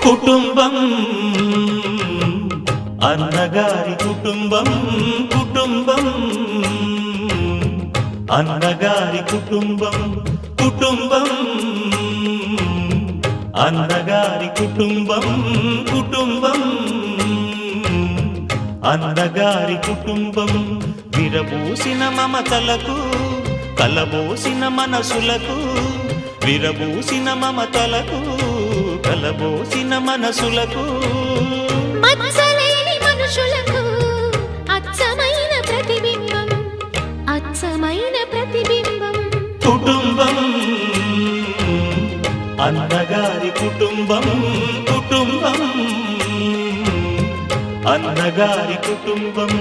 కుటుంబం అన్నగారి కుటుంబం కుటుంబం అన్నగారి కుటుంబం కుటుంబం అన్నగారి కుటుంబం కుటుంబం అన్నగారి కుటుంబం విరబూసిన మమతలకు కలబోసిన మనసులకు విరబూసిన మమతలకు కలబోసిన మనసులకు మచ్చలేని మనుషులకు అచ్చమైన ప్రతిబింబం అచ్చమైన ప్రతిబింబం కుటుంబం అన్నగారి కుటుంబం కుటుంబం అన్నగారి కుటుంబం